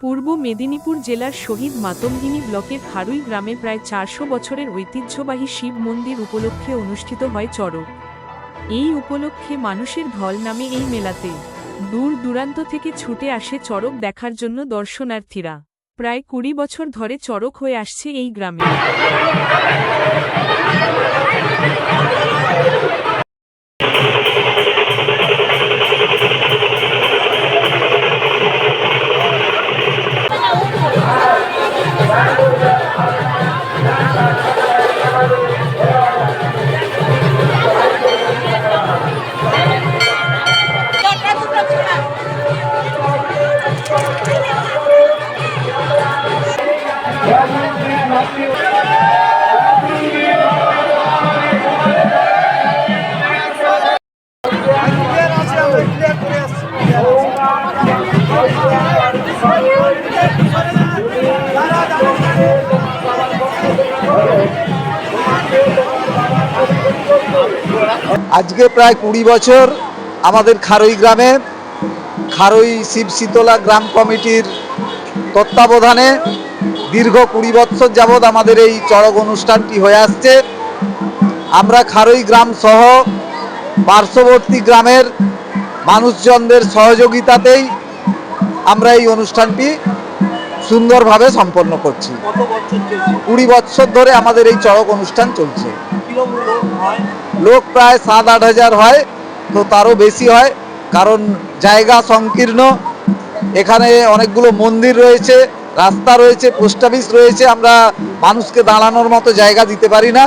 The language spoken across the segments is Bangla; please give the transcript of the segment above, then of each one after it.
পূর্ব মেদিনীপুর জেলার শহীদ মাতঙ্গিনী ব্লকের খারুই গ্রামে প্রায় ৪০০ বছরের ঐতিহ্যবাহী শিব মন্দির উপলক্ষে অনুষ্ঠিত হয় চড়ক। এই উপলক্ষে মানুষের ঢল নামে এই মেলাতে। দূর দূরান্ত থেকে ছুটে আসে চড়ক দেখার জন্য দর্শনার্থীরা। প্রায় ২০ বছর ধরে চড়ক হয়ে আসছে এই গ্রামে। আজকে প্রায় ২০ বছর আমাদের খারুই গ্রামে খারুই শিব শীতলা গ্রাম কমিটির তত্ত্বাবধানে দীর্ঘ ২০ বছর যাবৎ আমাদের এই চড়ক অনুষ্ঠানটি হয়ে আসছে। আমরা খারুই গ্রাম সহ পার্শ্ববর্তী গ্রামের মানুষজনদের সহযোগিতাতেই আমরা এই অনুষ্ঠানটি সুন্দরভাবে সম্পন্ন করছি। ২০ বছর ধরে আমাদের এই চড়ক অনুষ্ঠান চলছে। লোক প্রায় ৭-৮ হাজার হয়, তো তারও বেশি হয়, কারণ জায়গা সংকীর্ণ। এখানে অনেকগুলো মন্দির রয়েছে, রাস্তা রয়েছে, পোস্ট অফিস রয়েছে, আমরা মানুষকে দাঁড়ানোর মতো জায়গা দিতে পারি না।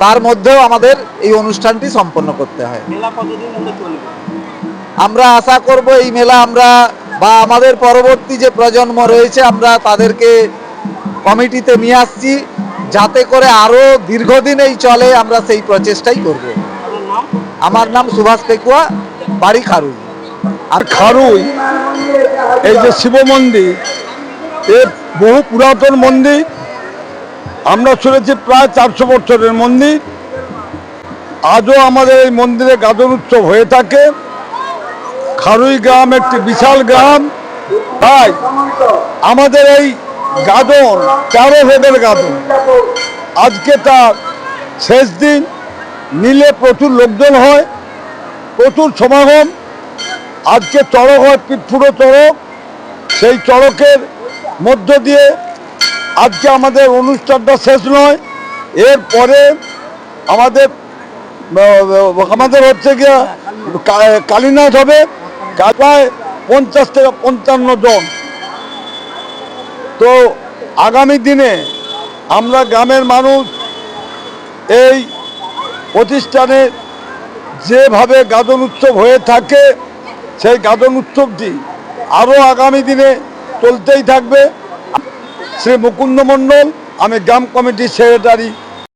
তার মধ্যেও আমাদের এই অনুষ্ঠানটি সম্পন্ন করতে হয়। আমরা আশা করব এই মেলা আমরা বা আমাদের পরবর্তী যে প্রজন্ম রয়েছে আমরা তাদেরকে কমিটিতে নিয়ে আসছি, যাতে করে আরও দীর্ঘদিন এই চলে, আমরা সেই প্রচেষ্টাই করব। আমার নাম সুভাষ পেকুয়া, বাড়ি খারুই। আর খারুই এই যে শিব মন্দির, এর বহু পুরাতন মন্দির। আমরা শুনেছি প্রায় ৪০০ বছরের মন্দির। আজও আমাদের এই মন্দিরে গাজন উৎসব হয়ে থাকে। খারুই গ্রাম একটি বিশাল গ্রাম, তাই আমাদের এই গাজন ১৩ ভেবের গাজন। আজকে তার শেষ দিন, নিলে প্রচুর লোকজন হয়, প্রচুর সমাগম। আজকে চড়ক হয়, পিঠপুরো চড়ক। সেই চড়কের মধ্য দিয়ে আজকে আমাদের অনুষ্ঠানটা শেষ নয়। এরপরে আমাদের হচ্ছে গিয়ে কালীনাথ হবে, প্রায় ৫০ থেকে ৫৫ জন। তো আগামী দিনে আমরা গ্রামের মানুষ এই প্রতিষ্ঠানে যেভাবে গাজন উৎসব হয়ে থাকে, সেই গাজন উৎসবটি আরও আগামী দিনে চলতেই থাকবে। শ্রী মুকুন্দ মণ্ডল, আমি গ্রাম কমিটির সেক্রেটারি।